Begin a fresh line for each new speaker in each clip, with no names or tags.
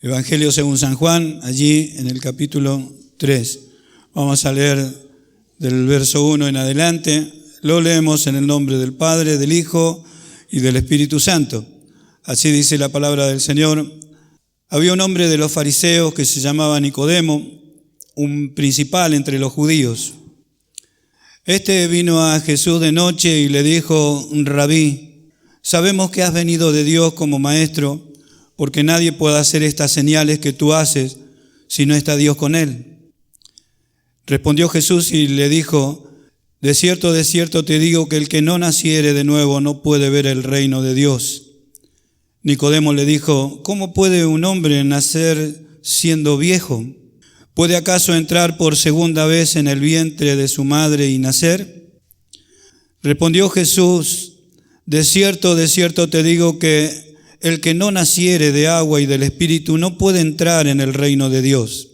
Evangelio según San Juan, allí en el capítulo 3. Vamos a leer del verso 1 en adelante. Lo leemos en el nombre del Padre, del Hijo y del Espíritu Santo. Así dice la palabra del Señor. Había un hombre de los fariseos que se llamaba Nicodemo, un principal entre los judíos. Este vino a Jesús de noche y le dijo: Rabí, sabemos que has venido de Dios como maestro, porque nadie puede hacer estas señales que tú haces si no está Dios con él. Respondió Jesús y le dijo: de cierto te digo que el que no naciere de nuevo no puede ver el reino de Dios. Nicodemo le dijo: ¿cómo puede un hombre nacer siendo viejo? ¿Puede acaso entrar por segunda vez en el vientre de su madre y nacer? Respondió Jesús: de cierto te digo que el que no naciere de agua y del Espíritu no puede entrar en el reino de Dios.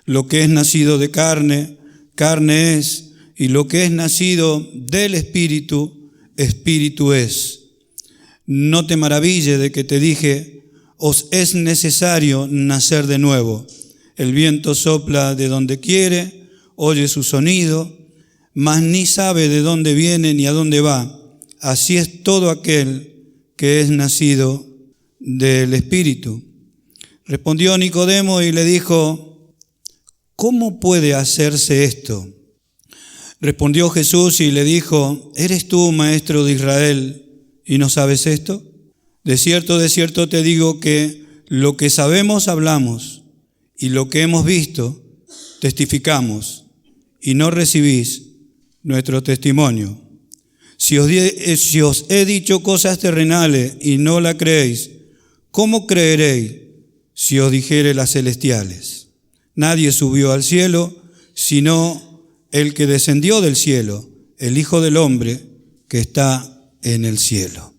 Lo que es nacido de carne, carne es, y lo que es nacido del Espíritu, Espíritu es. No te maravilles de que te dije: os es necesario nacer de nuevo. El viento sopla de donde quiere, oye su sonido, mas ni sabe de dónde viene ni a dónde va. Así es todo aquel que es nacido del Espíritu. Respondió Nicodemo y le dijo: ¿cómo puede hacerse esto? Respondió Jesús y le dijo: ¿eres tú maestro de Israel y no sabes esto? De cierto te digo que lo que sabemos hablamos, y lo que hemos visto testificamos, y no recibís nuestro testimonio. Si os he dicho cosas terrenales y no la creéis, ¿cómo creeréis si os dijere las celestiales? Nadie subió al cielo, sino el que descendió del cielo, el Hijo del Hombre que está en el cielo.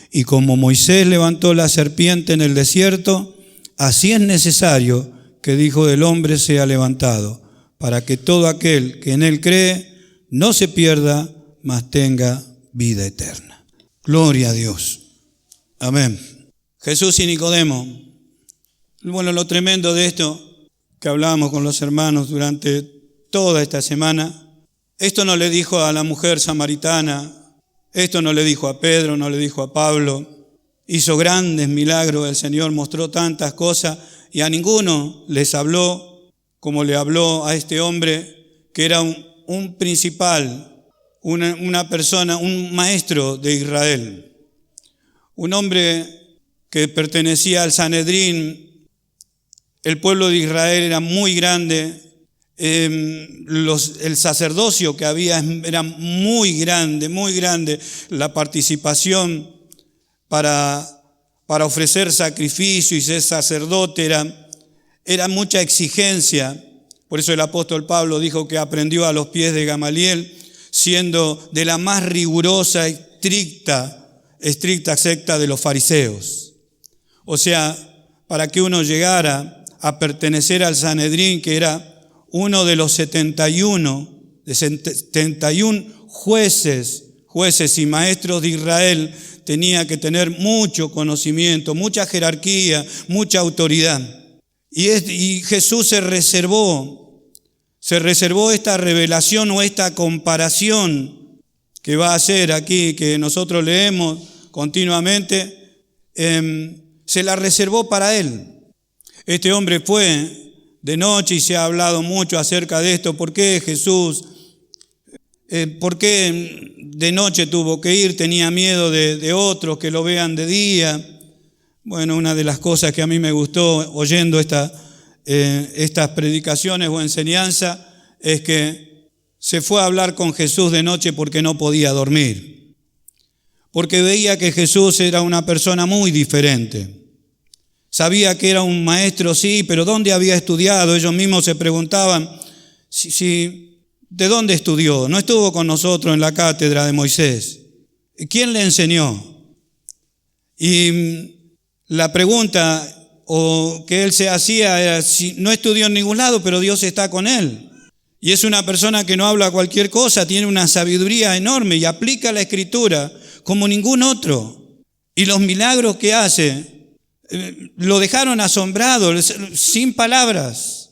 Y como Moisés levantó la serpiente en el desierto, así es necesario que el Hijo del Hombre sea levantado, para que todo aquel que en él cree no se pierda, mas tenga vida eterna. Gloria a Dios. Amén. Jesús y Nicodemo. Bueno, lo tremendo de esto que hablábamos con los hermanos durante toda esta semana, esto no le dijo a la mujer samaritana, esto no le dijo a Pedro, no le dijo a Pablo. Hizo grandes milagros, el Señor mostró tantas cosas y a ninguno les habló como le habló a este hombre que era un principal, una persona, un maestro de Israel, un hombre que pertenecía al Sanedrín. El pueblo de Israel era muy grande, el sacerdocio que había era muy grande, la participación para ofrecer sacrificio y ser sacerdote era mucha exigencia. Por eso el apóstol Pablo dijo que aprendió a los pies de Gamaliel, siendo de la más rigurosa, estricta secta de los fariseos. O sea, para que uno llegara a pertenecer al Sanedrín, que era uno de los 71 jueces y maestros de Israel, tenía que tener mucho conocimiento, mucha jerarquía, mucha autoridad. Y Jesús se reservó esta revelación o esta comparación que va a hacer aquí, que nosotros leemos continuamente, se la reservó para él. Este hombre fue de noche y se ha hablado mucho acerca de esto. ¿Por qué Jesús? ¿Por qué de noche tuvo que ir? Tenía miedo de otros que lo vean de día. Bueno, una de las cosas que a mí me gustó oyendo estas predicaciones o enseñanzas es que se fue a hablar con Jesús de noche porque no podía dormir. Porque veía que Jesús era una persona muy diferente. Sabía que era un maestro, sí, pero ¿dónde había estudiado? Ellos mismos se preguntaban, ¿de dónde estudió? No estuvo con nosotros en la cátedra de Moisés. ¿Quién le enseñó? Y la pregunta que él se hacía era, si no estudió en ningún lado, pero Dios está con él. Y es una persona que no habla cualquier cosa, tiene una sabiduría enorme y aplica la Escritura como ningún otro. Y los milagros que hace Lo dejaron asombrado, sin palabras.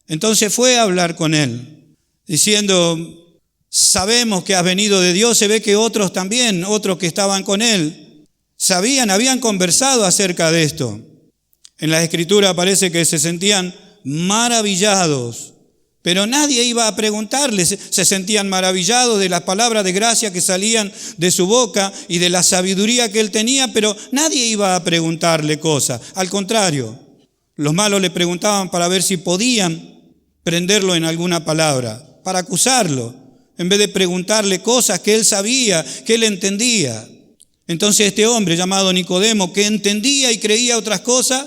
Entonces fue a hablar con él, diciendo: sabemos que has venido de Dios. Se ve que otros también, otros que estaban con él, habían conversado acerca de esto. En la Escritura parece que se sentían maravillados, pero nadie iba a preguntarles. Se sentían maravillados de las palabras de gracia que salían de su boca y de la sabiduría que él tenía, pero nadie iba a preguntarle cosas. Al contrario, los malos le preguntaban para ver si podían prenderlo en alguna palabra, para acusarlo, en vez de preguntarle cosas que él sabía, que él entendía. Entonces este hombre llamado Nicodemo, que entendía y creía otras cosas,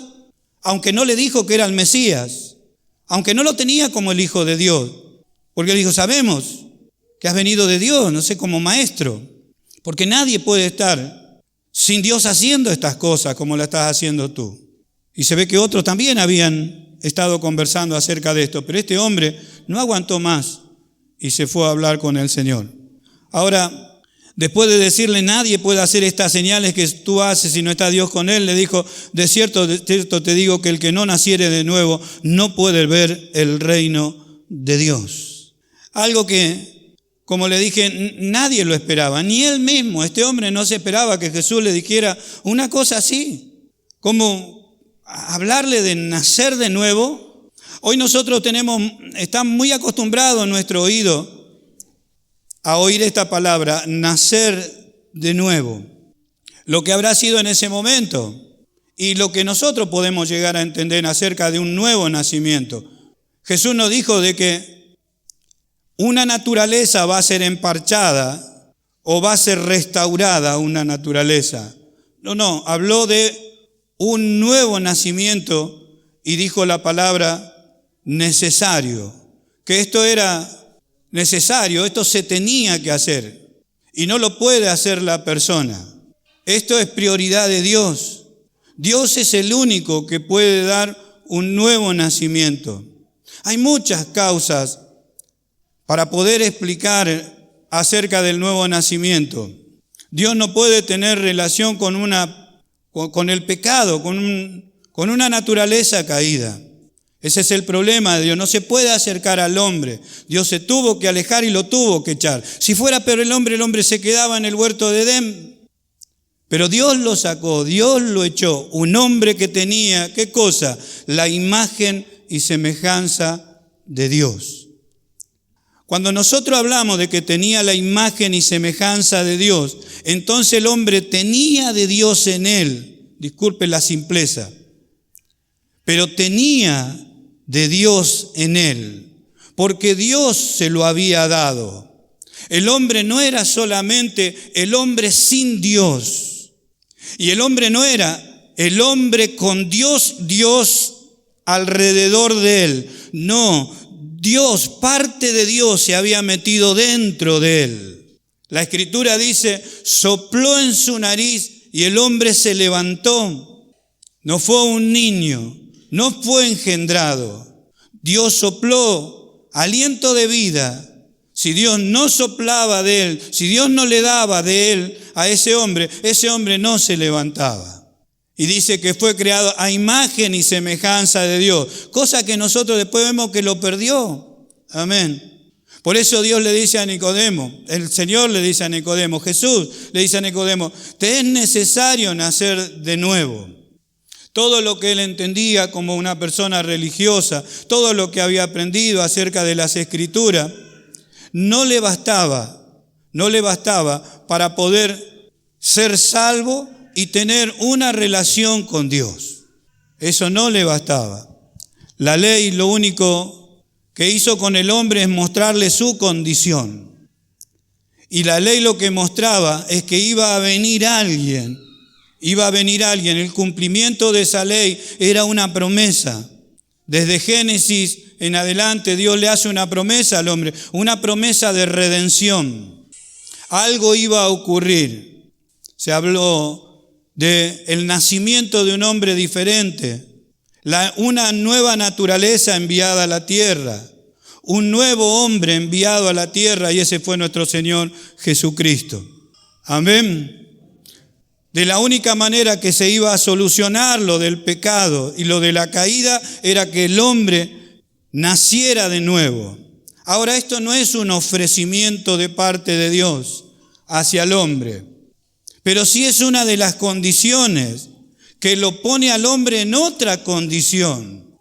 aunque no le dijo que era el Mesías, aunque no lo tenía como el Hijo de Dios, porque él dijo: sabemos que has venido de Dios, no sé, como maestro, porque nadie puede estar sin Dios haciendo estas cosas como las estás haciendo tú. Y se ve que otros también habían estado conversando acerca de esto, pero este hombre no aguantó más y se fue a hablar con el Señor. Ahora, después de decirle: nadie puede hacer estas señales que tú haces si no está Dios con él, le dijo: de cierto te digo que el que no naciere de nuevo no puede ver el reino de Dios. Algo que, como le dije, nadie lo esperaba, ni él mismo. Este hombre no se esperaba que Jesús le dijera una cosa así, como hablarle de nacer de nuevo. Hoy nosotros estamos muy acostumbrados en nuestro oído a oír esta palabra, nacer de nuevo. Lo que habrá sido en ese momento y lo que nosotros podemos llegar a entender acerca de un nuevo nacimiento. Jesús nos dijo de que una naturaleza va a ser emparchada o va a ser restaurada una naturaleza. No, habló de un nuevo nacimiento y dijo la palabra necesario, que esto era necesario, esto se tenía que hacer y no lo puede hacer la persona. Esto es prioridad de Dios. Dios es el único que puede dar un nuevo nacimiento. Hay muchas causas para poder explicar acerca del nuevo nacimiento. Dios no puede tener relación con el pecado, con una naturaleza caída. Ese es el problema de Dios. No se puede acercar al hombre. Dios se tuvo que alejar y lo tuvo que echar. Si fuera pero el hombre se quedaba en el huerto de Edén. Pero Dios lo sacó, Dios lo echó. Un hombre que tenía, ¿qué cosa? La imagen y semejanza de Dios. Cuando nosotros hablamos de que tenía la imagen y semejanza de Dios, entonces el hombre tenía de Dios en él. Disculpe la simpleza. Pero tenía de Dios en él, porque Dios se lo había dado. El hombre no era solamente el hombre sin Dios, y el hombre no era el hombre con Dios alrededor de él. No, Dios, parte de Dios se había metido dentro de él. La Escritura dice: sopló en su nariz y el hombre se levantó. No fue un niño, no fue engendrado. Dios sopló aliento de vida. Si Dios no soplaba de él, si Dios no le daba de él a ese hombre no se levantaba. Y dice que fue creado a imagen y semejanza de Dios, cosa que nosotros después vemos que lo perdió. Amén. Por eso Dios le dice a Nicodemo, el Señor le dice a Nicodemo, Jesús le dice a Nicodemo: te es necesario nacer de nuevo. Todo lo que él entendía como una persona religiosa, todo lo que había aprendido acerca de las Escrituras, no le bastaba para poder ser salvo y tener una relación con Dios. Eso no le bastaba. La ley lo único que hizo con el hombre es mostrarle su condición. Y la ley lo que mostraba es que iba a venir alguien. El cumplimiento de esa ley era una promesa. Desde Génesis en adelante Dios le hace una promesa al hombre, una promesa de redención. Algo iba a ocurrir. Se habló del nacimiento de un hombre diferente, una nueva naturaleza enviada a la tierra, un nuevo hombre enviado a la tierra, y ese fue nuestro Señor Jesucristo. Amén. de la única manera que se iba a solucionar lo del pecado y lo de la caída era que el hombre naciera de nuevo. Ahora, esto no es un ofrecimiento de parte de Dios hacia el hombre, pero sí es una de las condiciones que lo pone al hombre en otra condición.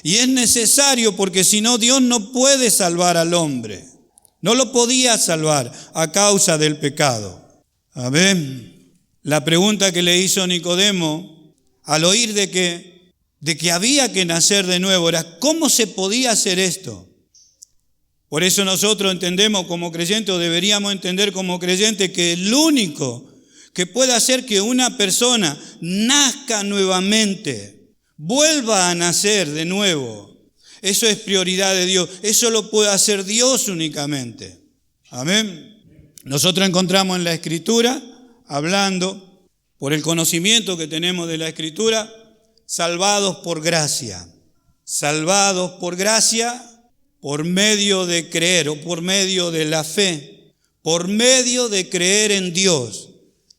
Y es necesario porque si no, Dios no puede salvar al hombre. No lo podía salvar a causa del pecado. Amén. La pregunta que le hizo Nicodemo al oír de que había que nacer de nuevo era, ¿cómo se podía hacer esto? Por eso nosotros entendemos como creyentes, o deberíamos entender como creyentes, que el único que puede hacer que una persona nazca nuevamente, vuelva a nacer de nuevo, eso es prioridad de Dios. Eso lo puede hacer Dios únicamente. Amén. Nosotros encontramos en la Escritura, hablando por el conocimiento que tenemos de la Escritura, salvados por gracia. Salvados por gracia por medio de creer o por medio de la fe, por medio de creer en Dios.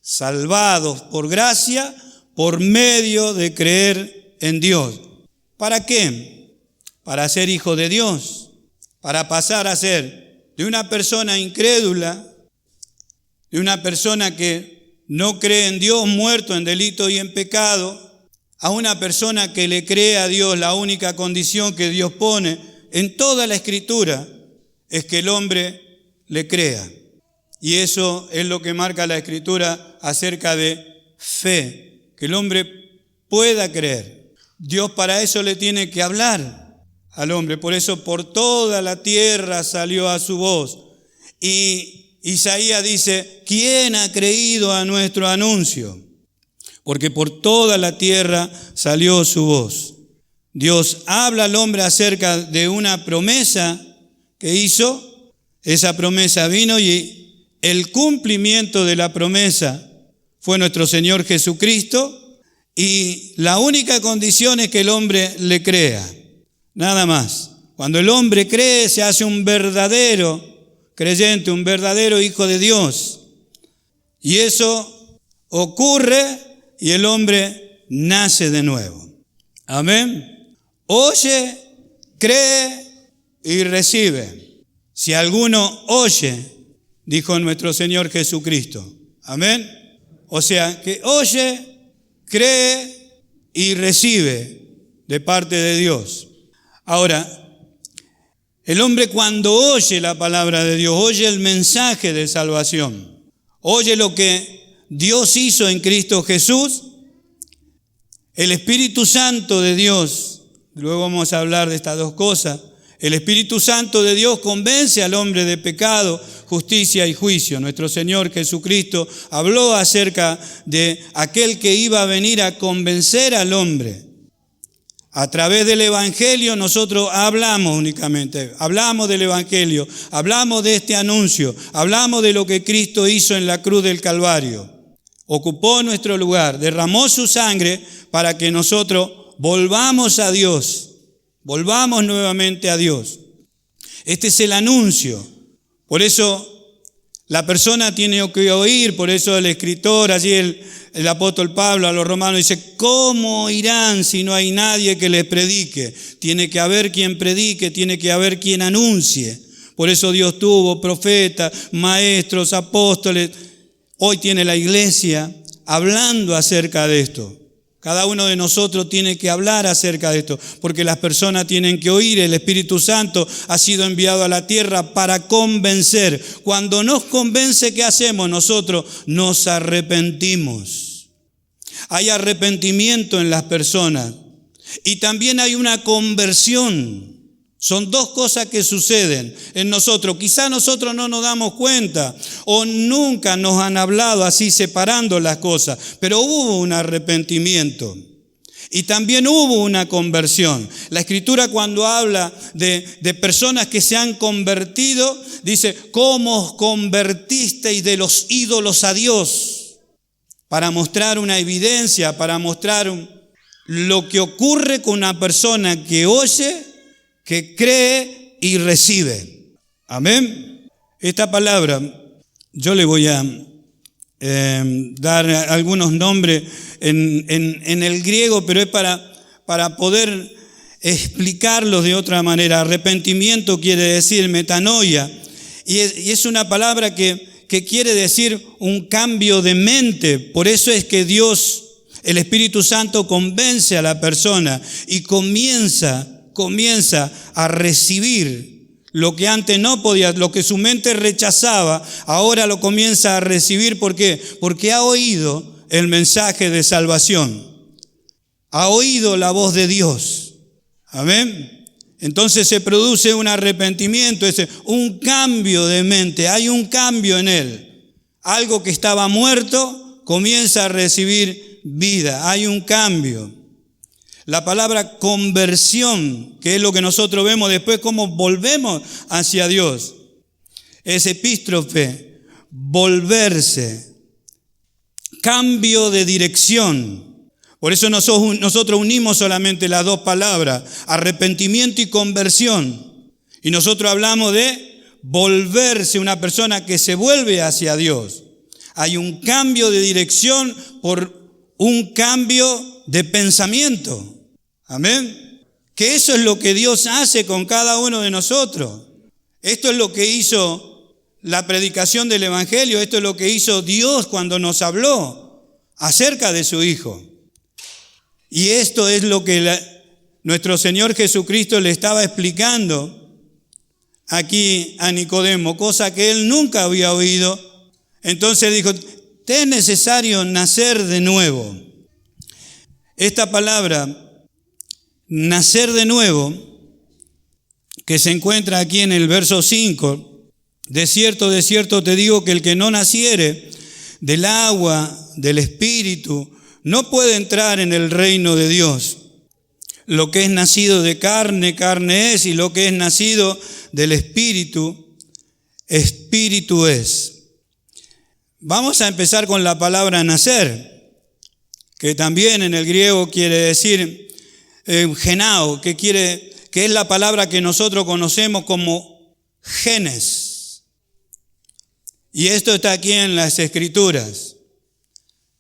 Salvados por gracia, por medio de creer en Dios. ¿Para qué? Para ser hijo de Dios, para pasar a ser de una persona incrédula, de una persona que no cree en Dios, muerto en delito y en pecado, a una persona que le cree a Dios. La única condición que Dios pone en toda la Escritura es que el hombre le crea. Y eso es lo que marca la Escritura acerca de fe, que el hombre pueda creer. Dios para eso le tiene que hablar al hombre. Por eso por toda la tierra salió a su voz. Y Isaías dice, ¿quién ha creído a nuestro anuncio? Porque por toda la tierra salió su voz. Dios habla al hombre acerca de una promesa que hizo. Esa promesa vino y el cumplimiento de la promesa fue nuestro Señor Jesucristo, y la única condición es que el hombre le crea, nada más. Cuando el hombre cree, se hace un verdadero creyente, un verdadero hijo de Dios. Y eso ocurre y el hombre nace de nuevo. Amén. Oye, cree y recibe. Si alguno oye, dijo nuestro Señor Jesucristo. Amén. O sea, que oye, cree y recibe de parte de Dios. Ahora, el hombre cuando oye la palabra de Dios, oye el mensaje de salvación, oye lo que Dios hizo en Cristo Jesús, el Espíritu Santo de Dios, luego vamos a hablar de estas dos cosas, el Espíritu Santo de Dios convence al hombre de pecado, justicia y juicio. Nuestro Señor Jesucristo habló acerca de aquel que iba a venir a convencer al hombre. A través del Evangelio nosotros hablamos únicamente, hablamos del Evangelio, hablamos de este anuncio, hablamos de lo que Cristo hizo en la cruz del Calvario. Ocupó nuestro lugar, derramó su sangre para que nosotros volvamos a Dios. Volvamos nuevamente a Dios. Este es el anuncio. Por eso la persona tiene que oír, por eso el escritor, allí el apóstol Pablo a los romanos dice, ¿cómo irán si no hay nadie que les predique? Tiene que haber quien predique, tiene que haber quien anuncie. Por eso Dios tuvo profetas, maestros, apóstoles. Hoy tiene la iglesia hablando acerca de esto. Cada uno de nosotros tiene que hablar acerca de esto, porque las personas tienen que oír. El Espíritu Santo ha sido enviado a la tierra para convencer. Cuando nos convence, ¿qué hacemos? Nosotros nos arrepentimos. Hay arrepentimiento en las personas y también hay una conversión. Son dos cosas que suceden en nosotros. Quizá nosotros no nos damos cuenta o nunca nos han hablado así separando las cosas, pero hubo un arrepentimiento y también hubo una conversión. La Escritura cuando habla de personas que se han convertido, dice, ¿cómo os convertisteis de los ídolos a Dios? Para mostrar una evidencia, para mostrar lo que ocurre con una persona que oye, que cree y recibe. Amén. Esta palabra yo le voy a dar algunos nombres en el griego, pero es para poder explicarlos de otra manera. Arrepentimiento quiere decir metanoia, y es una palabra que quiere decir un cambio de mente. Por eso es que Dios, el Espíritu Santo, convence a la persona y comienza a recibir lo que antes no podía, lo que su mente rechazaba, ahora lo comienza a recibir. ¿Por qué? Porque ha oído el mensaje de salvación, ha oído la voz de Dios. Amén. Entonces se produce un arrepentimiento, un cambio de mente, hay un cambio en él. Algo que estaba muerto comienza a recibir vida, hay un cambio. La palabra conversión, que es lo que nosotros vemos después, cómo volvemos hacia Dios, es epístrofe, volverse, cambio de dirección. Por eso nosotros unimos solamente las dos palabras, arrepentimiento y conversión. Y nosotros hablamos de volverse, una persona que se vuelve hacia Dios. Hay un cambio de dirección por un cambio de pensamiento. Amén. Que eso es lo que Dios hace con cada uno de nosotros. Esto es lo que hizo la predicación del Evangelio, esto es lo que hizo Dios cuando nos habló acerca de su Hijo. Y esto es lo que nuestro Señor Jesucristo le estaba explicando aquí a Nicodemo, cosa que él nunca había oído. Entonces dijo, te es necesario nacer de nuevo. Esta palabra, nacer de nuevo, que se encuentra aquí en el verso 5, de cierto te digo que el que no naciere del agua, del Espíritu, no puede entrar en el reino de Dios. Lo que es nacido de carne, carne es, y lo que es nacido del Espíritu, Espíritu es. Vamos a empezar con la palabra nacer, que también en el griego quiere decir genao, que es la palabra que nosotros conocemos como genes. Y esto está aquí en las Escrituras.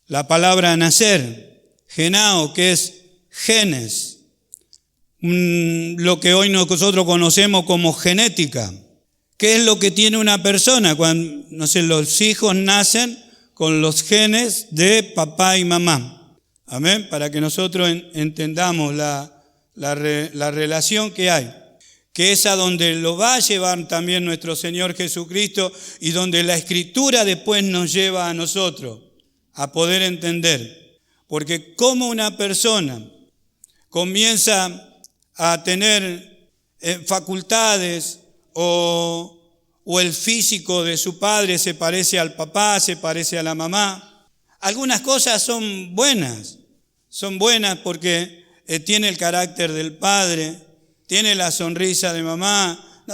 La palabra nacer, genao, que es genes, lo que hoy nosotros conocemos como genética. ¿Qué es lo que tiene una persona? Cuando, los hijos nacen con los genes de papá y mamá. Amén. Para que nosotros entendamos la relación que hay. Que es a donde lo va a llevar también nuestro Señor Jesucristo y donde la Escritura después nos lleva a nosotros a poder entender. Porque como una persona comienza a tener facultades o el físico de su padre se parece al papá, se parece a la mamá. Algunas cosas son buenas porque tiene el carácter del padre, tiene la sonrisa de mamá,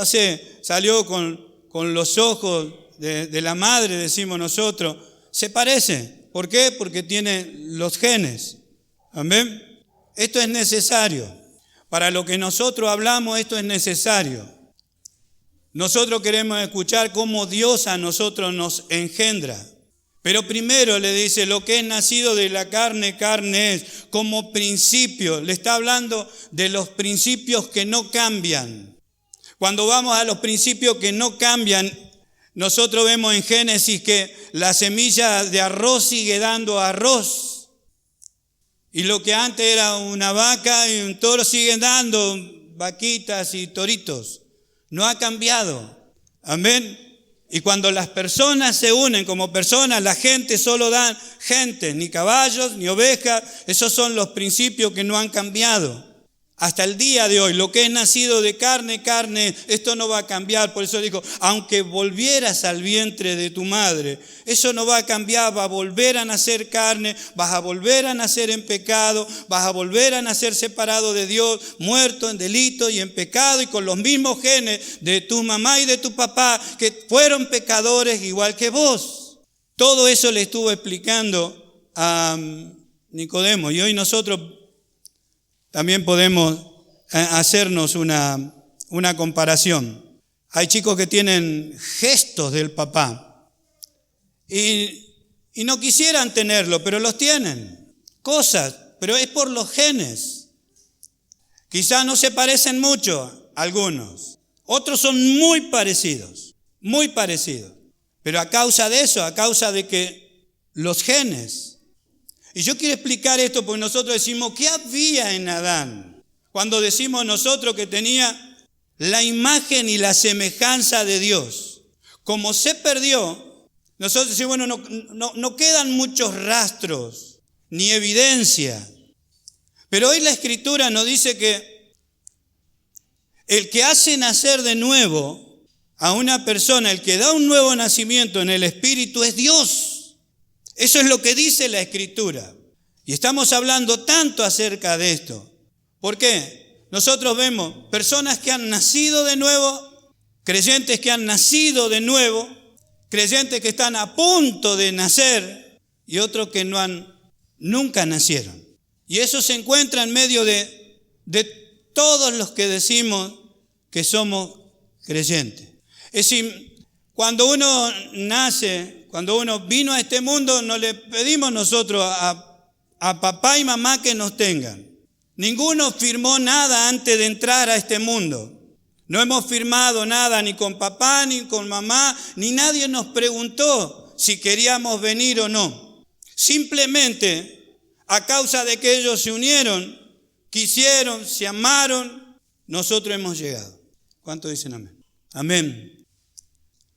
salió con los ojos de la madre, decimos nosotros, se parece. ¿Por qué? Porque tiene los genes. Amén. Esto es necesario. Para lo que nosotros hablamos, esto es necesario. Nosotros queremos escuchar cómo Dios a nosotros nos engendra. Pero primero le dice, lo que es nacido de la carne, carne es. Como principio, le está hablando de los principios que no cambian. Cuando vamos a los principios que no cambian, nosotros vemos en Génesis que la semilla de arroz sigue dando arroz. Y lo que antes era una vaca y un toro siguen dando vaquitas y toritos. No ha cambiado. Amén. Y cuando las personas se unen como personas, la gente solo da gente, ni caballos, ni ovejas. Esos son los principios que no han cambiado. Hasta el día de hoy, lo que es nacido de carne, carne, esto no va a cambiar. Por eso dijo, aunque volvieras al vientre de tu madre, eso no va a cambiar, va a volver a nacer carne, vas a volver a nacer en pecado, vas a volver a nacer separado de Dios, muerto en delito y en pecado y con los mismos genes de tu mamá y de tu papá, que fueron pecadores igual que vos. Todo eso le estuvo explicando a Nicodemo y hoy nosotros también podemos hacernos una comparación. Hay chicos que tienen gestos del papá y y no quisieran tenerlo, pero los tienen. Cosas, pero es por los genes. Quizás no se parecen mucho algunos. Otros son muy parecidos. Pero a causa de eso, a causa de que los genes. Y yo quiero explicar esto porque nosotros decimos, ¿qué había en Adán? Cuando decimos nosotros que tenía la imagen y la semejanza de Dios. Como se perdió, nosotros decimos, bueno, no quedan muchos rastros ni evidencia. Pero hoy la Escritura nos dice que el que hace nacer de nuevo a una persona, el que da un nuevo nacimiento en el Espíritu es Dios. Eso es lo que dice la Escritura. Y estamos hablando tanto acerca de esto. ¿Por qué? Nosotros vemos personas que han nacido de nuevo, creyentes que han nacido de nuevo, creyentes que están a punto de nacer y otros que nunca nacieron. Y eso se encuentra en medio de todos los que decimos que somos creyentes. Es decir, cuando uno nace, cuando uno vino a este mundo, no le pedimos nosotros a papá y mamá que nos tengan. Ninguno firmó nada antes de entrar a este mundo. No hemos firmado nada ni con papá, ni con mamá, ni nadie nos preguntó si queríamos venir o no. Simplemente, a causa de que ellos se unieron, quisieron, se amaron, nosotros hemos llegado. ¿Cuántos dicen amén? Amén.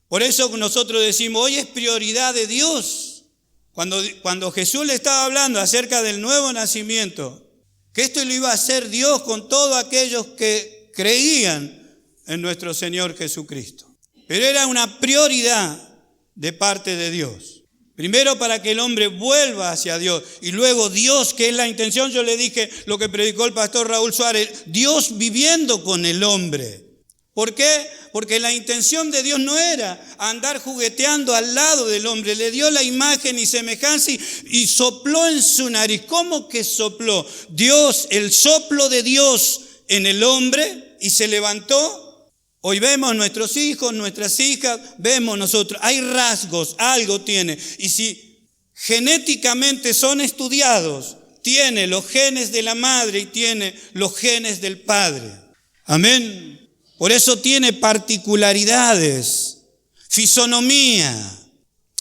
Por eso nosotros decimos, hoy es prioridad de Dios. Cuando Jesús le estaba hablando acerca del nuevo nacimiento, que esto lo iba a hacer Dios con todos aquellos que creían en nuestro Señor Jesucristo. Pero era una prioridad de parte de Dios. Primero para que el hombre vuelva hacia Dios y luego Dios, que es la intención, yo le dije lo que predicó el pastor Raúl Suárez, Dios viviendo con el hombre. ¿Por qué? Porque la intención de Dios no era andar jugueteando al lado del hombre. Le dio la imagen y semejanza y sopló en su nariz. ¿Cómo que sopló? Dios, el soplo de Dios en el hombre y se levantó. Hoy vemos nuestros hijos, nuestras hijas, vemos nosotros. Hay rasgos, algo tiene. Y si genéticamente son estudiados, tiene los genes de la madre y tiene los genes del padre. Amén. Por eso tiene particularidades, fisonomía,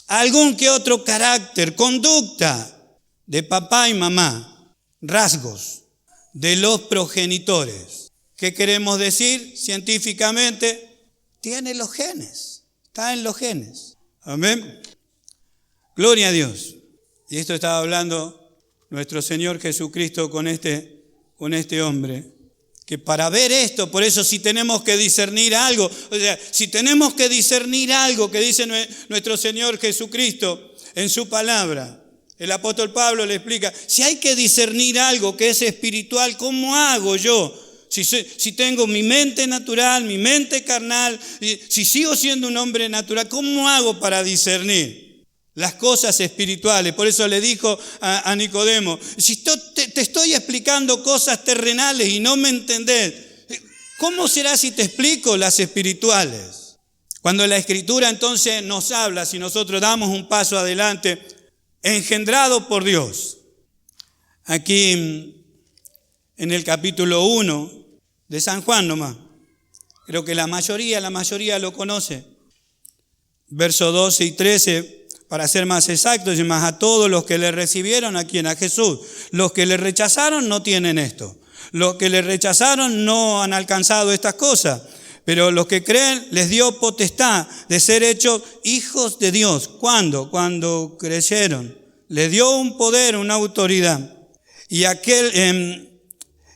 algún que otro carácter, conducta de papá y mamá, rasgos de los progenitores. ¿Qué queremos decir científicamente? Tiene los genes, está en los genes. Amén. Gloria a Dios. Y esto estaba hablando nuestro Señor Jesucristo con este hombre. Que para ver esto, por eso si tenemos que discernir algo, o sea, si tenemos que discernir algo que dice nuestro Señor Jesucristo en su palabra, el apóstol Pablo le explica, si hay que discernir algo que es espiritual, ¿cómo hago yo? Si tengo mi mente natural, mi mente carnal, si sigo siendo un hombre natural, ¿cómo hago para discernir las cosas espirituales? Por eso le dijo a Nicodemo, si te estoy explicando cosas terrenales y no me entendés, ¿cómo será si te explico las espirituales? Cuando la Escritura entonces nos habla, si nosotros damos un paso adelante, engendrado por Dios. Aquí en el capítulo 1 de San Juan nomás, creo que la mayoría lo conoce, versos 12 y 13, para ser más exactos, y más a todos los que le recibieron, ¿a quién? A Jesús. Los que le rechazaron no tienen esto. Los que le rechazaron no han alcanzado estas cosas. Pero los que creen les dio potestad de ser hechos hijos de Dios. ¿Cuándo? Cuando creyeron. Les dio un poder, una autoridad. Y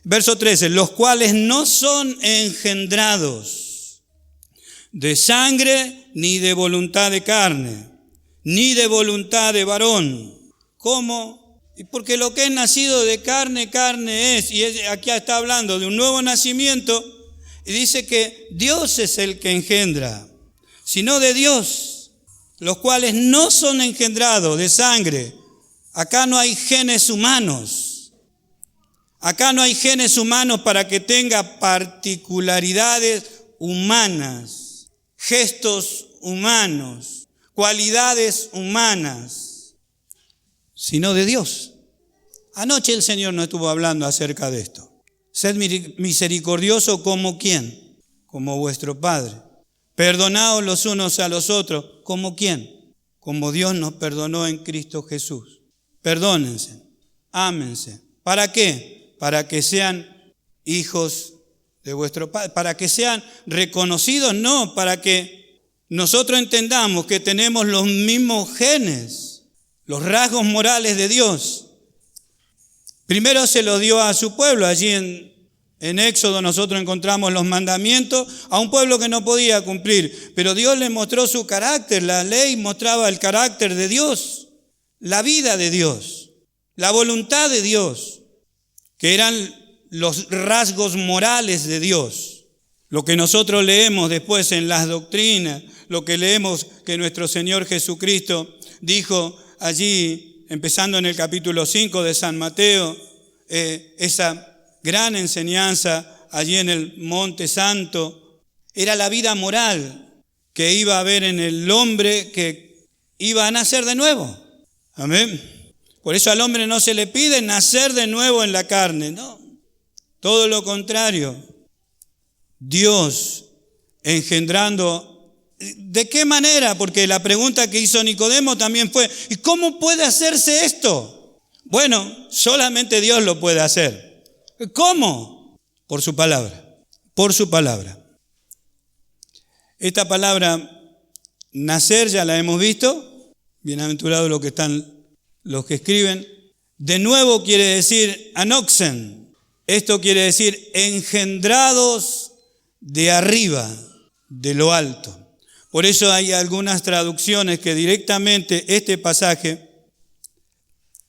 verso 13, los cuales no son engendrados de sangre ni de voluntad de carne, ni de voluntad de varón. ¿Cómo? Porque lo que es nacido de carne, carne es. Y aquí está hablando de un nuevo nacimiento. Y dice que Dios es el que engendra, sino de Dios. Los cuales no son engendrados de sangre. Acá no hay genes humanos. Acá no hay genes humanos para que tenga particularidades humanas, gestos humanos, cualidades humanas. sino de Dios. Anoche el Señor nos estuvo hablando acerca de esto. Sed misericordioso como ¿quién? Como vuestro Padre. Perdonaos los unos a los otros. ¿Como quién? Como Dios nos perdonó en Cristo Jesús. Perdónense, ámense. ¿Para qué? Para que sean hijos de vuestro Padre. Para que sean reconocidos, no, para que nosotros entendamos que tenemos los mismos genes, los rasgos morales de Dios. Primero se los dio a su pueblo. Allí en Éxodo nosotros encontramos los mandamientos a un pueblo que no podía cumplir. Pero Dios le mostró su carácter. La ley mostraba el carácter de Dios, la vida de Dios, la voluntad de Dios, que eran los rasgos morales de Dios. Lo que nosotros leemos después en las doctrinas, lo que leemos que nuestro Señor Jesucristo dijo allí, empezando en el capítulo 5 de San Mateo, esa gran enseñanza allí en el Monte Santo, era la vida moral que iba a haber en el hombre que iba a nacer de nuevo. Amén. Por eso al hombre no se le pide nacer de nuevo en la carne, no. Todo lo contrario. Dios engendrando. ¿De qué manera? Porque la pregunta que hizo Nicodemo también fue, ¿y cómo puede hacerse esto? Bueno, solamente Dios lo puede hacer. ¿Cómo? Por su palabra. Por su palabra. Esta palabra, nacer, ya la hemos visto. Bienaventurados los que escriben. De nuevo quiere decir anoxen. Esto quiere decir engendrados de arriba, de lo alto. Por eso hay algunas traducciones que directamente este pasaje,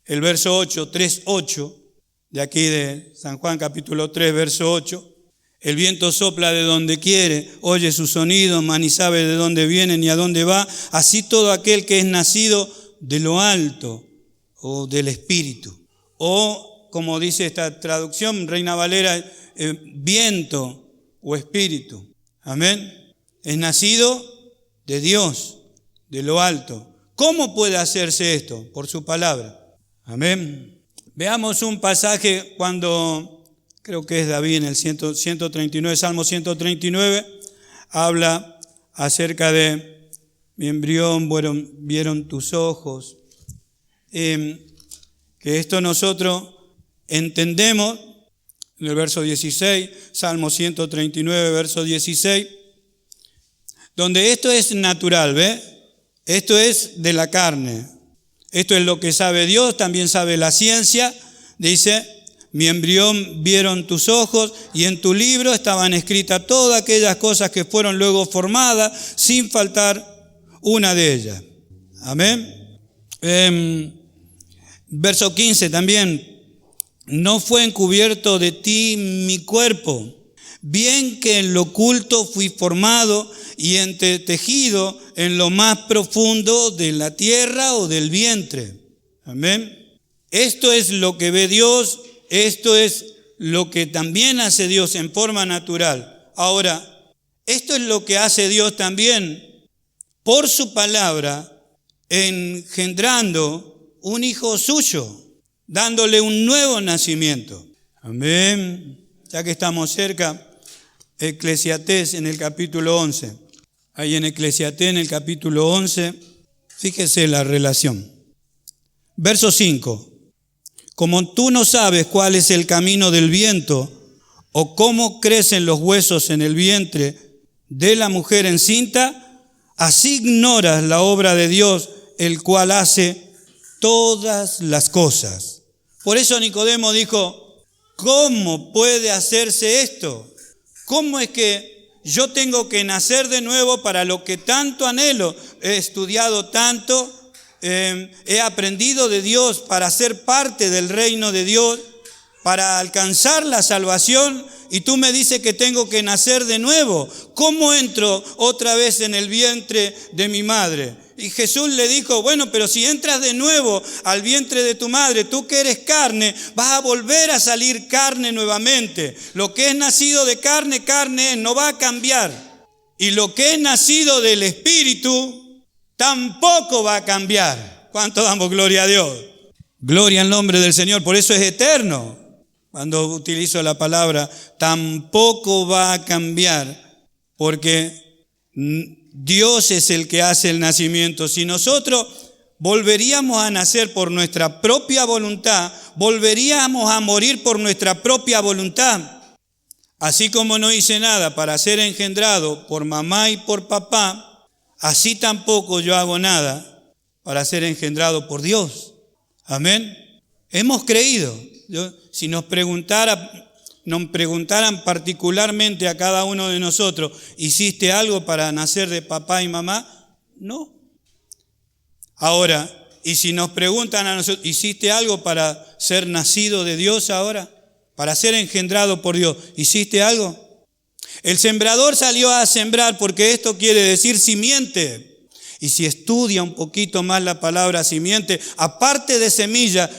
el verso 8, 3:8, de aquí de San Juan capítulo 3, verso 8, el viento sopla de donde quiere, oye su sonido, mas ni sabe de dónde viene ni a dónde va, así todo aquel que es nacido de lo alto o del Espíritu. O, como dice esta traducción, Reina Valera, viento o espíritu. Amén. Es nacido de Dios, de lo alto. ¿Cómo puede hacerse esto? Por su palabra. Amén. Veamos un pasaje cuando, creo que es David en el 139, Salmo 139, habla acerca de mi embrión, vieron tus ojos. Que esto nosotros entendemos en el verso 16, Salmo 139, verso 16, donde esto es natural, ¿ve? Esto es de la carne. Esto es lo que sabe Dios, también sabe la ciencia. Dice, mi embrión vieron tus ojos y en tu libro estaban escritas todas aquellas cosas que fueron luego formadas, sin faltar una de ellas. Amén. Verso 15 también. No fue encubierto de ti mi cuerpo, bien que en lo oculto fui formado y entretejido en lo más profundo de la tierra o del vientre. Amén. Esto es lo que ve Dios, esto es lo que también hace Dios en forma natural. Ahora, esto es lo que hace Dios también por su palabra, engendrando un hijo suyo, dándole un nuevo nacimiento. Amén. Ya que estamos cerca, Eclesiastés en el capítulo 11. Ahí en Eclesiastés en el capítulo 11, fíjese la relación. Verso 5. Como tú no sabes cuál es el camino del viento o cómo crecen los huesos en el vientre de la mujer encinta, así ignoras la obra de Dios, el cual hace todas las cosas. Por eso Nicodemo dijo, ¿cómo puede hacerse esto? ¿Cómo es que yo tengo que nacer de nuevo para lo que tanto anhelo? He estudiado tanto, he aprendido de Dios para ser parte del reino de Dios, para alcanzar la salvación, y tú me dices que tengo que nacer de nuevo. ¿Cómo entro otra vez en el vientre de mi madre? Y Jesús le dijo, bueno, pero si entras de nuevo al vientre de tu madre, tú que eres carne, vas a volver a salir carne nuevamente. Lo que es nacido de carne, carne es, no va a cambiar. Y lo que es nacido del Espíritu, tampoco va a cambiar. ¿Cuánto damos gloria a Dios? Gloria al nombre del Señor, por eso es eterno. Cuando utilizo la palabra, tampoco va a cambiar, porque Dios es el que hace el nacimiento. Si nosotros volveríamos a nacer por nuestra propia voluntad, volveríamos a morir por nuestra propia voluntad. Así como no hice nada para ser engendrado por mamá y por papá, así tampoco yo hago nada para ser engendrado por Dios. Amén. Hemos creído. Si nos preguntaran particularmente a cada uno de nosotros, ¿hiciste algo para nacer de papá y mamá? No. Ahora, y si nos preguntan a nosotros, ¿hiciste algo para ser nacido de Dios ahora? Para ser engendrado por Dios, ¿hiciste algo? El sembrador salió a sembrar porque esto quiere decir simiente. Y si estudia un poquito más la palabra simiente, aparte de semilla,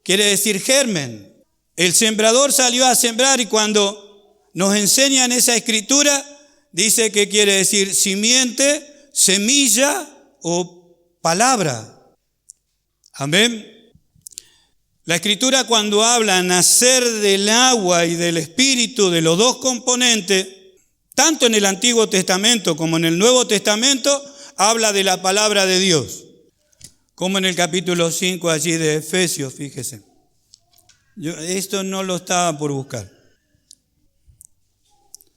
quiere decir germen. El sembrador salió a sembrar y cuando nos enseñan esa escritura, dice que quiere decir simiente, semilla o palabra. Amén. La escritura cuando habla nacer del agua y del espíritu, de los dos componentes, tanto en el Antiguo Testamento como en el Nuevo Testamento, habla de la palabra de Dios. Como en el capítulo 5 allí de Efesios, fíjese. Esto no lo estaba por buscar.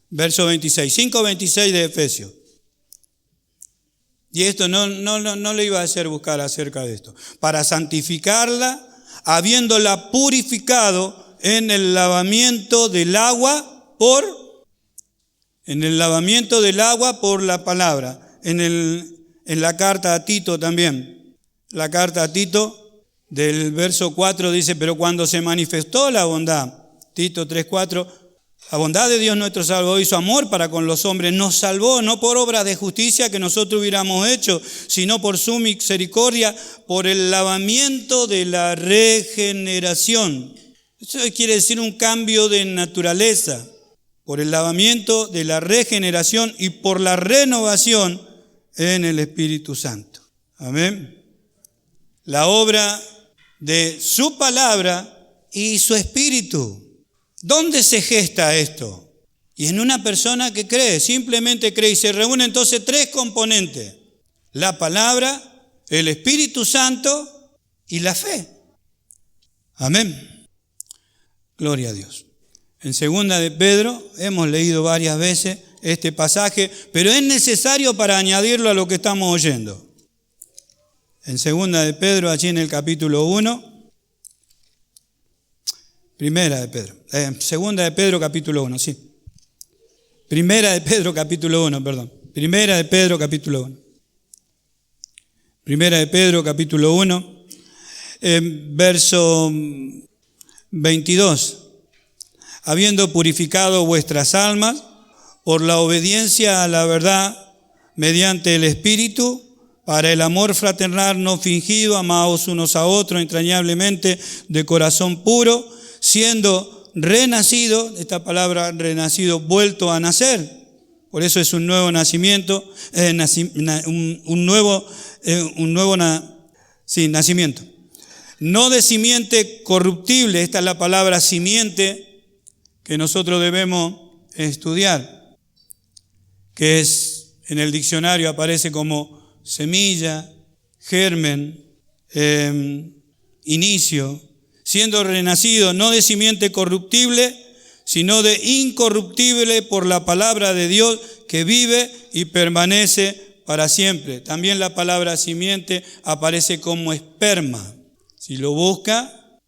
Verso 26, 5:26 de Efesios. Y esto no le iba a hacer buscar acerca de esto. Para santificarla, habiéndola purificado en el lavamiento del agua por la palabra. En la carta a Tito también. La carta a Tito del verso 4 dice, pero cuando se manifestó la bondad, Tito 3:4, la bondad de Dios nuestro Salvador y su amor para con los hombres nos salvó, no por obras de justicia que nosotros hubiéramos hecho, sino por su misericordia, por el lavamiento de la regeneración. Eso quiere decir un cambio de naturaleza, por el lavamiento de la regeneración y por la renovación en el Espíritu Santo. Amén. La obra de su palabra y su Espíritu. ¿Dónde se gesta esto? Y en una persona que cree, simplemente cree. Y se reúnen entonces tres componentes. La palabra, el Espíritu Santo y la fe. Amén. Gloria a Dios. En segunda de Pedro, hemos leído varias veces este pasaje, pero es necesario para añadirlo a lo que estamos oyendo. En segunda de Pedro, allí en el capítulo 1, segunda de Pedro capítulo 1, sí. Primera de Pedro capítulo 1, perdón. Primera de Pedro capítulo 1. Primera de Pedro capítulo 1, verso 22. Habiendo purificado vuestras almas por la obediencia a la verdad mediante el Espíritu, para el amor fraternal no fingido, amaos unos a otros entrañablemente de corazón puro, siendo renacido, esta palabra renacido, vuelto a nacer. Por eso es un nuevo nacimiento, nacimiento. No de simiente corruptible, esta es la palabra simiente que nosotros debemos estudiar, que es en el diccionario aparece como semilla, germen, inicio, siendo renacido no de simiente corruptible, sino de incorruptible por la palabra de Dios que vive y permanece para siempre. También la palabra simiente aparece como esperma. Si lo busca,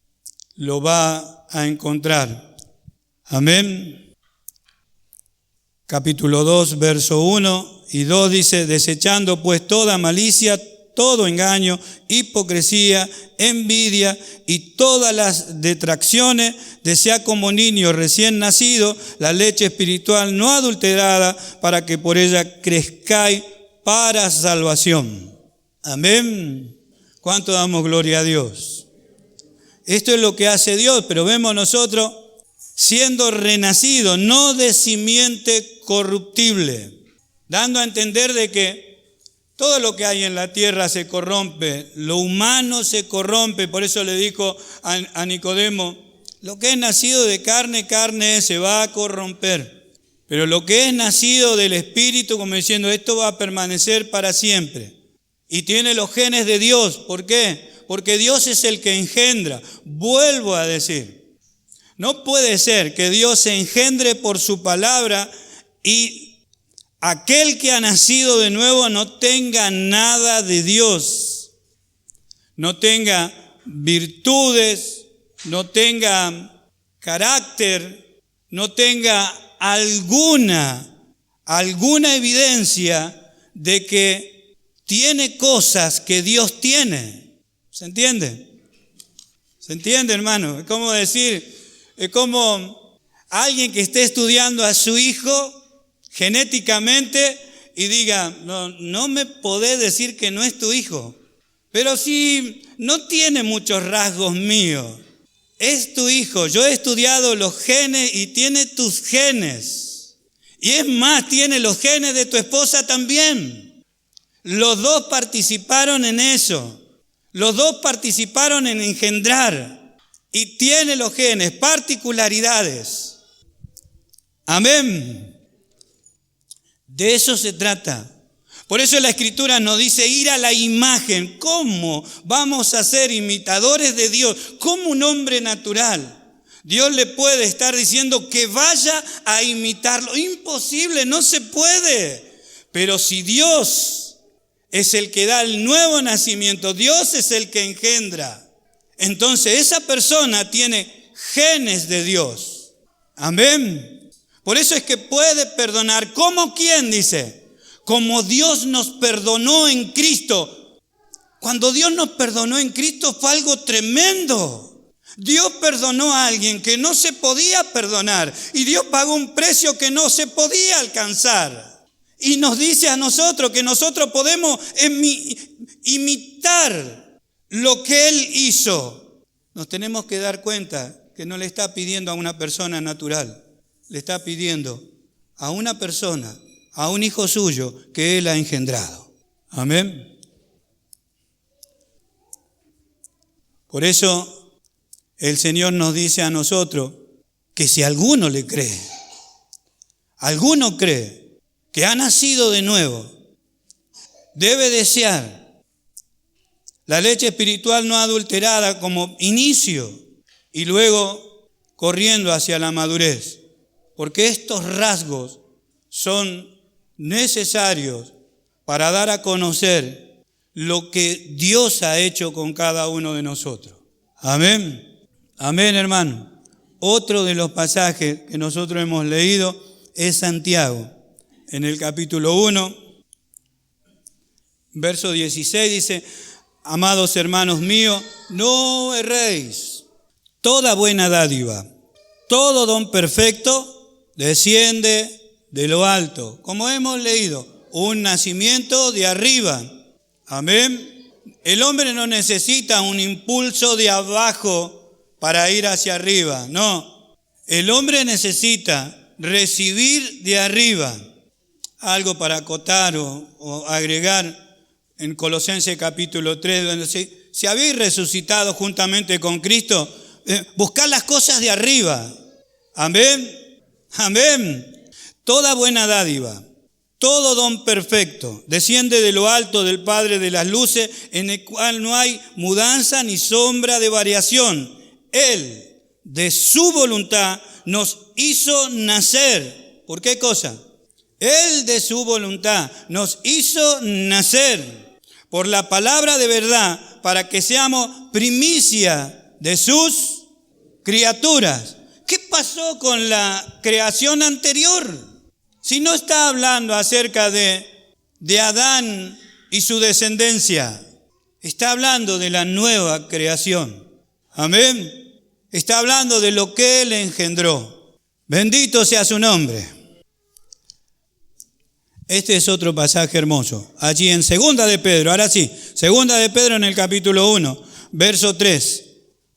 lo va a encontrar. Amén. Capítulo 2, verso 1 y 2 dice, desechando pues toda malicia, todo engaño, hipocresía, envidia y todas las detracciones, desea como niño recién nacido la leche espiritual no adulterada, para que por ella crezcáis para salvación. Amén. ¿Cuánto damos gloria a Dios? Esto es lo que hace Dios, pero vemos nosotros siendo renacidos, no de simiente corruptible, dando a entender de que Todo lo que hay en la tierra se corrompe, lo humano se corrompe. Por eso le dijo a Nicodemo, lo que es nacido de carne, carne es, se va a corromper. Pero lo que es nacido del Espíritu, como diciendo, esto va a permanecer para siempre. Y tiene los genes de Dios. ¿Por qué? Porque Dios es el que engendra. Vuelvo a decir, no puede ser que Dios se engendre por su palabra y aquel que ha nacido de nuevo no tenga nada de Dios. No tenga virtudes, no tenga carácter, no tenga alguna evidencia de que tiene cosas que Dios tiene. ¿Se entiende? ¿Se entiende, hermano? Es como decir, es como alguien que esté estudiando a su hijo genéticamente y diga, no me podés decir que no es tu hijo, pero si no tiene muchos rasgos míos, es tu hijo. Yo he estudiado los genes y tiene tus genes. Y es más, tiene los genes de tu esposa también. Los dos participaron en eso. Los dos participaron en engendrar. Y tiene los genes, particularidades. Amén. De eso se trata. Por eso la Escritura nos dice ir a la imagen. ¿Cómo vamos a ser imitadores de Dios? ¿Cómo un hombre natural? Dios le puede estar diciendo que vaya a imitarlo. Imposible, no se puede. Pero si Dios es el que da el nuevo nacimiento, Dios es el que engendra, entonces esa persona tiene genes de Dios. Amén. Por eso es que puede perdonar. ¿Cómo quién? Dice. Como Dios nos perdonó en Cristo. Cuando Dios nos perdonó en Cristo fue algo tremendo. Dios perdonó a alguien que no se podía perdonar. Y Dios pagó un precio que no se podía alcanzar. Y nos dice a nosotros que nosotros podemos imitar lo que Él hizo. Nos tenemos que dar cuenta que no le está pidiendo a una persona natural. Le está pidiendo a una persona, a un hijo suyo que Él ha engendrado. Amén. Por eso el Señor nos dice a nosotros que si alguno le cree, alguno cree que ha nacido de nuevo, debe desear la leche espiritual no adulterada como inicio y luego corriendo hacia la madurez. Porque estos rasgos son necesarios para dar a conocer lo que Dios ha hecho con cada uno de nosotros. Amén. Amén, hermano. Otro de los pasajes que nosotros hemos leído es Santiago. En el capítulo 1, verso 16 dice, amados hermanos míos, no erréis. Toda buena dádiva, todo don perfecto desciende de lo alto, como hemos leído, un nacimiento de arriba. Amén. El hombre no necesita un impulso de abajo para ir hacia arriba, no. El hombre necesita recibir de arriba. Algo para acotar o agregar en Colosenses capítulo 3, donde si habéis resucitado juntamente con Cristo, buscad las cosas de arriba. Amén. Amén. Toda buena dádiva, todo don perfecto, desciende de lo alto del Padre de las luces, en el cual no hay mudanza ni sombra de variación. Él, de su voluntad, nos hizo nacer. ¿Por qué cosa? Él, de su voluntad, nos hizo nacer por la palabra de verdad, para que seamos primicia de sus criaturas. ¿Qué pasó con la creación anterior? Si no está hablando acerca de Adán y su descendencia, está hablando de la nueva creación. Amén. Está hablando de lo que Él engendró. Bendito sea su nombre. Este es otro pasaje hermoso. Allí en Segunda de Pedro, ahora sí, Segunda de Pedro en el capítulo 1, verso 3.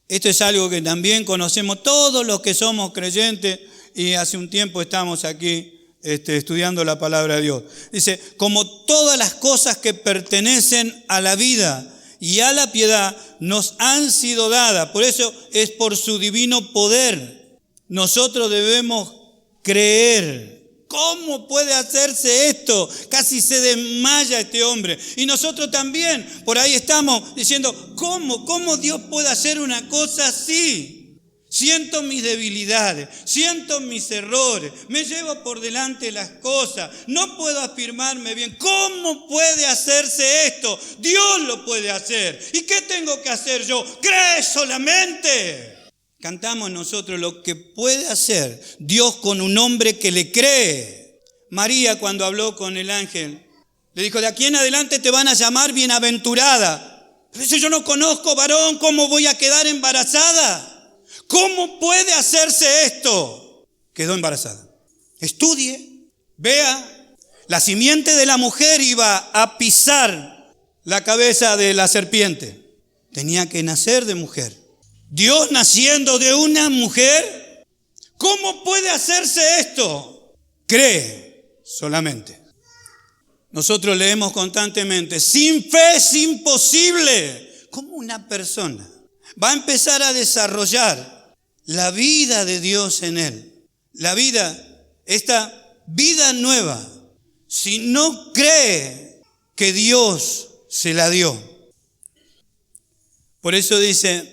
Esto es algo que también conocemos todos los que somos creyentes y hace un tiempo estamos aquí estudiando la palabra de Dios. Dice, como todas las cosas que pertenecen a la vida y a la piedad nos han sido dadas. Por eso es por su divino poder. Nosotros debemos creer. ¿Cómo puede hacerse esto? Casi se desmaya este hombre. Y nosotros también, por ahí estamos diciendo, ¿cómo Dios puede hacer una cosa así? Siento mis debilidades, siento mis errores, me llevo por delante las cosas, no puedo afirmarme bien. ¿Cómo puede hacerse esto? Dios lo puede hacer. ¿Y qué tengo que hacer yo? ¡Cree solamente! Cantamos nosotros lo que puede hacer Dios con un hombre que le cree. María, cuando habló con el ángel, le dijo, de aquí en adelante te van a llamar bienaventurada. Pero si yo no conozco varón, ¿cómo voy a quedar embarazada? ¿Cómo puede hacerse esto? Quedó embarazada. Estudie, vea, la simiente de la mujer iba a pisar la cabeza de la serpiente. Tenía que nacer de mujer. Dios naciendo de una mujer, ¿cómo puede hacerse esto? Cree solamente. Nosotros leemos constantemente, sin fe es imposible. ¿Cómo una persona va a empezar a desarrollar la vida de Dios en él? La vida, esta vida nueva, si no cree que Dios se la dio. Por eso dice,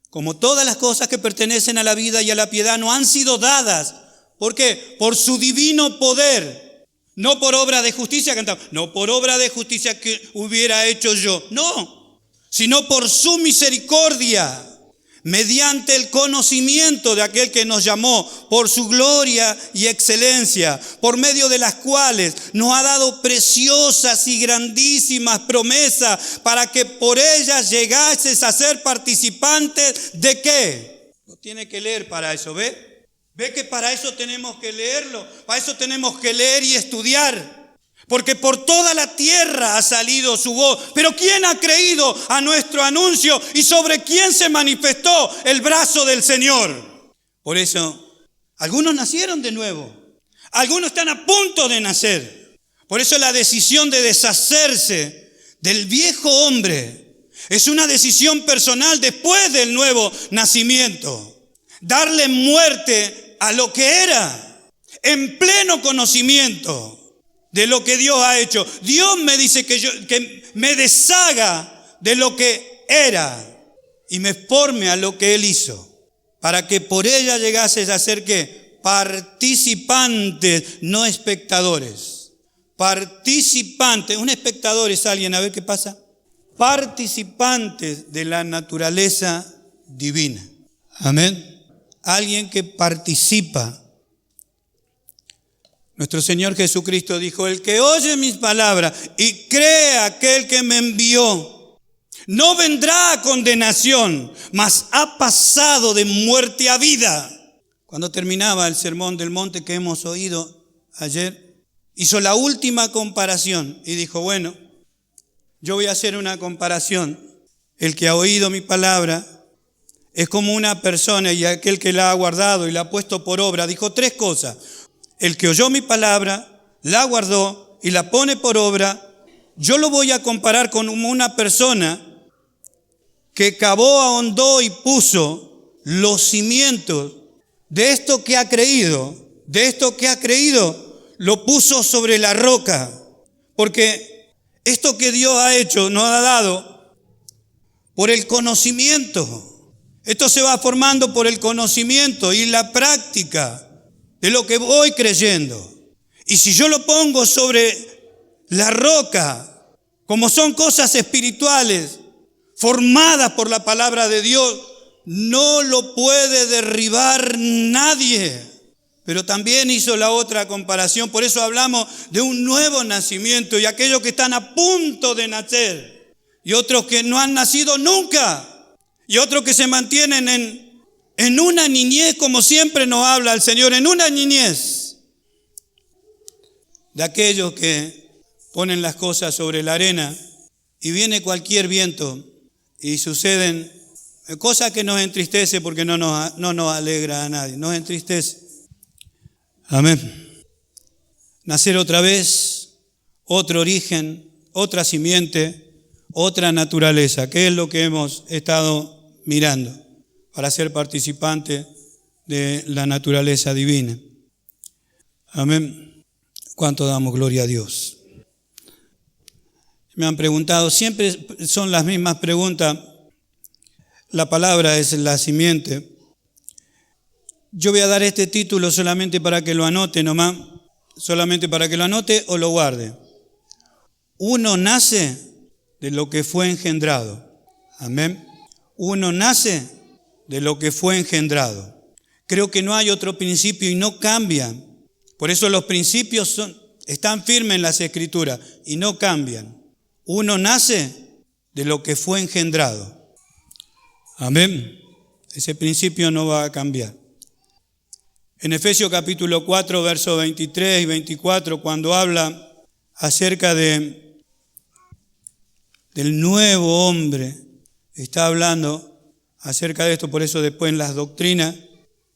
como todas las cosas que pertenecen a la vida y a la piedad no han sido dadas. ¿Por qué? Por su divino poder. No por obra de justicia, cantamos. No por obra de justicia que hubiera hecho yo. No, sino por su misericordia. Mediante el conocimiento de aquel que nos llamó por su gloria y excelencia, por medio de las cuales nos ha dado preciosas y grandísimas promesas para que por ellas llegases a ser participantes de ¿qué? Lo tiene que leer para eso, ¿ve? ¿Ve que para eso tenemos que leerlo? Para eso tenemos que leer y estudiar. Porque por toda la tierra ha salido su voz. Pero ¿quién ha creído a nuestro anuncio? ¿Y sobre quién se manifestó el brazo del Señor? Por eso, algunos nacieron de nuevo. Algunos están a punto de nacer. Por eso la decisión de deshacerse del viejo hombre es una decisión personal después del nuevo nacimiento. Darle muerte a lo que era, en pleno conocimiento de lo que Dios ha hecho. Dios me dice que me deshaga de lo que era y me forme a lo que Él hizo, para que por ella llegases a ser ¿qué? Participantes, no espectadores. Participantes. Un espectador es alguien, a ver qué pasa. Participantes de la naturaleza divina. Amén. Alguien que participa. Nuestro Señor Jesucristo dijo, el que oye mis palabras y cree a aquel que me envió, no vendrá a condenación, mas ha pasado de muerte a vida. Cuando terminaba el sermón del monte que hemos oído ayer, hizo la última comparación y dijo, bueno, yo voy a hacer una comparación. El que ha oído mi palabra es como una persona y aquel que la ha guardado y la ha puesto por obra. Dijo tres cosas. El que oyó mi palabra, la guardó y la pone por obra, yo lo voy a comparar con una persona que cavó, ahondó y puso los cimientos de esto que ha creído. De esto que ha creído, lo puso sobre la roca. Porque esto que Dios ha hecho, nos ha dado por el conocimiento. Esto se va formando por el conocimiento y la práctica de lo que voy creyendo. Y si yo lo pongo sobre la roca, como son cosas espirituales, formadas por la palabra de Dios, no lo puede derribar nadie. Pero también hizo la otra comparación, por eso hablamos de un nuevo nacimiento y aquellos que están a punto de nacer, y otros que no han nacido nunca, y otros que se mantienen en una niñez, como siempre nos habla el Señor, en una niñez. De aquellos que ponen las cosas sobre la arena y viene cualquier viento y suceden cosas que nos entristece porque no nos alegra a nadie, nos entristece. Amén. nacer otra vez, otro origen, otra simiente, otra naturaleza, que es lo que hemos estado mirando para ser participante de la naturaleza divina. Amén. ¿Cuánto damos gloria a Dios? Me han preguntado, siempre son las mismas preguntas. La palabra es la simiente. Yo voy a dar este título solamente para que lo anote nomás, solamente para que lo anote o lo guarde. Uno nace de lo que fue engendrado. Amén. Uno nace de lo que fue engendrado. Creo que no hay otro principio y no cambian. Por eso los principios están firmes en las Escrituras y no cambian. Uno nace de lo que fue engendrado. Amén. Ese principio no va a cambiar. En Efesios capítulo 4, versos 23 y 24, cuando habla acerca del nuevo hombre, está hablando acerca de esto. Por eso después en las doctrinas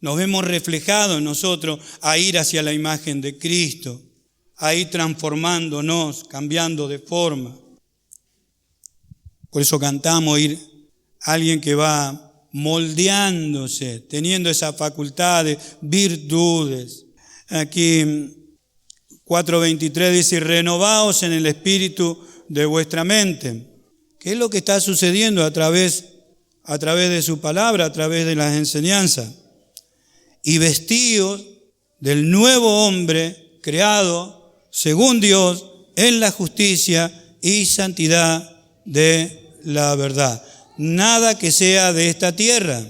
nos vemos reflejados nosotros a ir hacia la imagen de Cristo, a ir transformándonos, cambiando de forma. Por eso cantamos ir alguien que va moldeándose, teniendo esas facultades, virtudes. Aquí 4:23 dice, renovaos en el espíritu de vuestra mente. ¿Qué es lo que está sucediendo a través de su palabra, a través de las enseñanzas? Y vestíos del nuevo hombre creado según Dios en la justicia y santidad de la verdad. Nada que sea de esta tierra,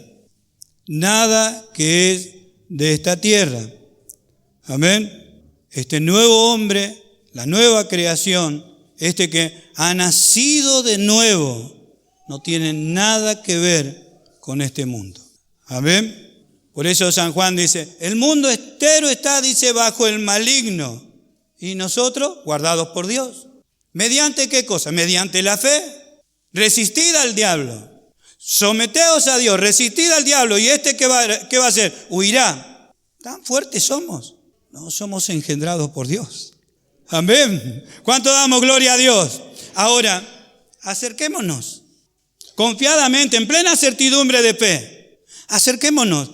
nada que es de esta tierra. Amén. Este nuevo hombre, la nueva creación, este que ha nacido de nuevo, no tiene nada que ver con este mundo. Amén. Por eso San Juan dice, el mundo entero está, dice, bajo el maligno. Y nosotros, guardados por Dios. ¿Mediante qué cosa? Mediante la fe. Resistid al diablo. Someteos a Dios, resistid al diablo. ¿Y qué va a hacer? Huirá. ¿Tan fuertes somos? No, somos engendrados por Dios. Amén. ¿Cuánto damos gloria a Dios? Ahora, acerquémonos confiadamente, en plena certidumbre de fe. Acerquémonos,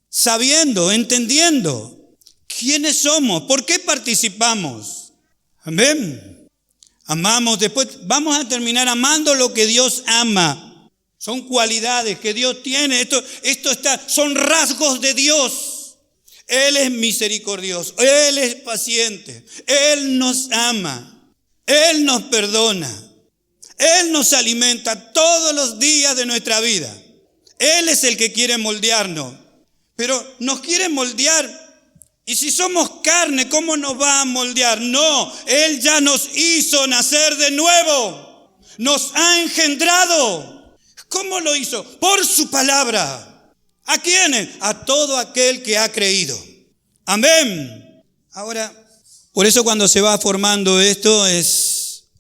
sabiendo, entendiendo quiénes somos, por qué participamos. Amén. Amamos, después vamos a terminar amando lo que Dios ama. Son cualidades que Dios tiene. Son rasgos de Dios. Él es misericordioso, Él es paciente, Él nos ama, Él nos perdona, Él nos alimenta todos los días de nuestra vida. Él es el que quiere moldearnos, pero nos quiere moldear. Y si somos carne, ¿cómo nos va a moldear? No, Él ya nos hizo nacer de nuevo, nos ha engendrado. ¿Cómo lo hizo? Por su palabra. ¿A quiénes? A todo aquel que ha creído. Amén. Ahora, por eso cuando se va formando esto,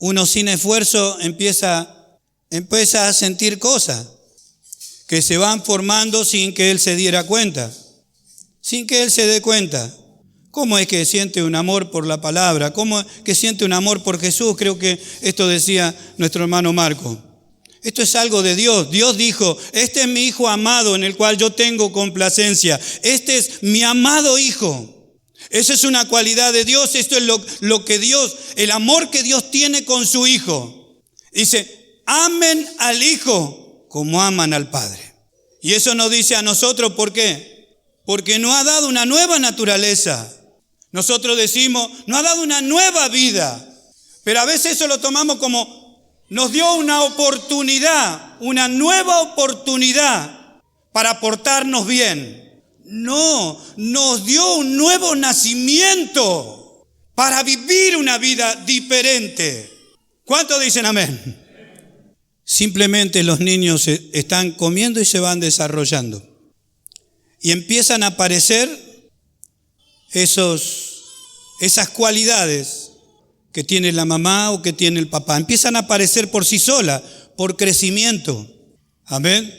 uno sin esfuerzo empieza a sentir cosas que se van formando sin que él se diera cuenta, sin que él se dé cuenta. ¿Cómo es que siente un amor por la palabra? ¿Cómo es que siente un amor por Jesús? Creo que esto decía nuestro hermano Marco. Esto es algo de Dios. Dios dijo, este es mi Hijo amado en el cual yo tengo complacencia. Este es mi amado Hijo. Esa es una cualidad de Dios. Esto es lo que Dios, el amor que Dios tiene con su Hijo. Dice, amen al Hijo como aman al Padre. Y eso nos dice a nosotros, ¿por qué? Porque nos ha dado una nueva naturaleza. Nosotros decimos, nos ha dado una nueva vida. Pero a veces eso lo tomamos como, nos dio una oportunidad, una nueva oportunidad para portarnos bien. No, nos dio un nuevo nacimiento para vivir una vida diferente. ¿Cuántos dicen amén? Simplemente los niños están comiendo y se van desarrollando. Y empiezan a aparecer esas cualidades que tiene la mamá o que tiene el papá. Empiezan a aparecer por sí solas, por crecimiento. Amén.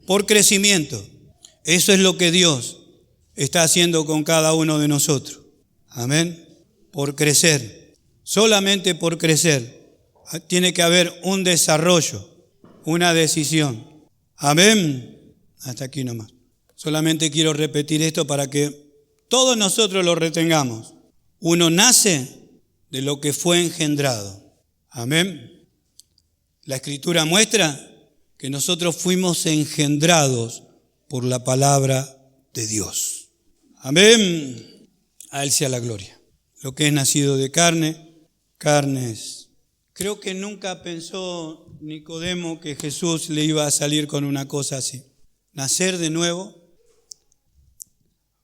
Por crecimiento. Eso es lo que Dios está haciendo con cada uno de nosotros. Amén. Por crecer. Solamente por crecer. Tiene que haber un desarrollo, una decisión. Amén. Hasta aquí nomás. Solamente quiero repetir esto para que todos nosotros lo retengamos. Uno nace de lo que fue engendrado. Amén. La Escritura muestra que nosotros fuimos engendrados por la palabra de Dios. Amén. A Él sea la gloria. Lo que es nacido de carne, carne es. Creo que nunca pensó Nicodemo que Jesús le iba a salir con una cosa así. Nacer de nuevo.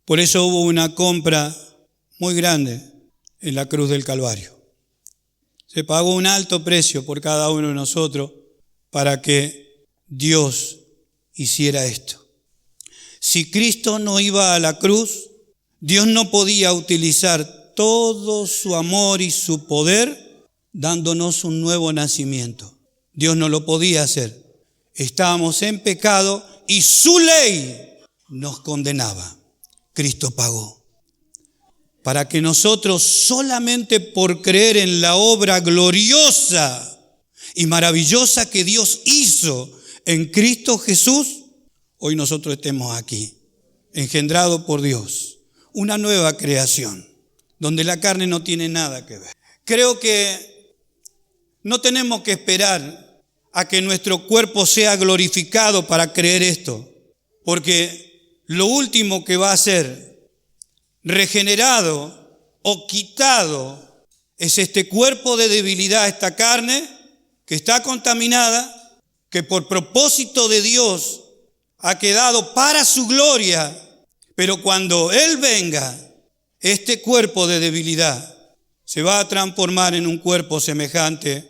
Por eso hubo una compra muy grande en la cruz del Calvario. Se pagó un alto precio por cada uno de nosotros para que Dios hiciera esto. Si Cristo no iba a la cruz, Dios no podía utilizar todo su amor y su poder dándonos un nuevo nacimiento. Dios no lo podía hacer. Estábamos en pecado y su ley nos condenaba. Cristo pagó. Para que nosotros solamente por creer en la obra gloriosa y maravillosa que Dios hizo en Cristo Jesús, hoy nosotros estemos aquí, engendrados por Dios, una nueva creación, donde la carne no tiene nada que ver. Creo que no tenemos que esperar a que nuestro cuerpo sea glorificado para creer esto, porque lo último que va a ser regenerado o quitado es este cuerpo de debilidad, esta carne que está contaminada, que por propósito de Dios ha quedado para su gloria, pero cuando Él venga, este cuerpo de debilidad se va a transformar en un cuerpo semejante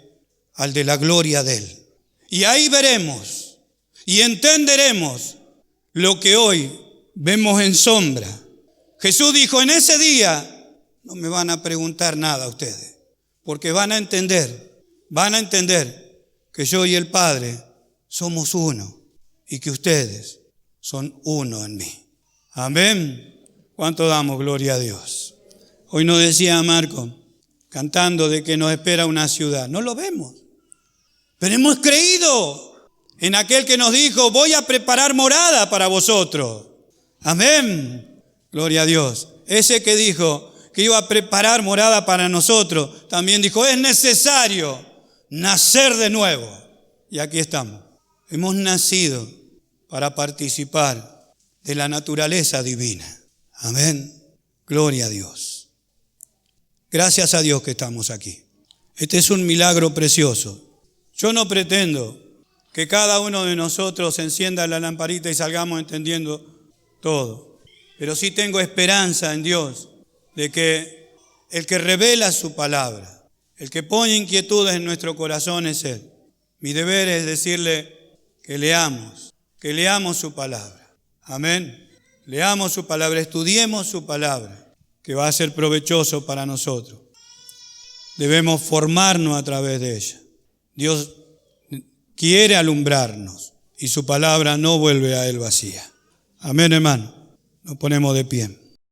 al de la gloria de Él. Y ahí veremos y entenderemos lo que hoy vemos en sombra. Jesús dijo, en ese día no me van a preguntar nada a ustedes, porque van a entender que yo y el Padre somos uno y que ustedes son uno en mí. Amén. ¿Cuánto damos gloria a Dios? Hoy nos decía Marco, cantando de que nos espera una ciudad. No lo vemos, pero hemos creído en aquel que nos dijo, voy a preparar morada para vosotros. Amén. Gloria a Dios. Ese que dijo que iba a preparar morada para nosotros, también dijo, es necesario nacer de nuevo. Y aquí estamos. Hemos nacido para participar de la naturaleza divina. Amén. Gloria a Dios. Gracias a Dios que estamos aquí. Este es un milagro precioso. Yo no pretendo que cada uno de nosotros encienda la lamparita y salgamos entendiendo todo. Pero sí tengo esperanza en Dios de que el que revela su palabra, el que pone inquietudes en nuestro corazón es Él. Mi deber es decirle que leamos su palabra. Amén. Leamos su palabra, estudiemos su palabra, que va a ser provechoso para nosotros. Debemos formarnos a través de ella. Dios quiere alumbrarnos y su palabra no vuelve a Él vacía. Amén, hermano. Nos ponemos de pie.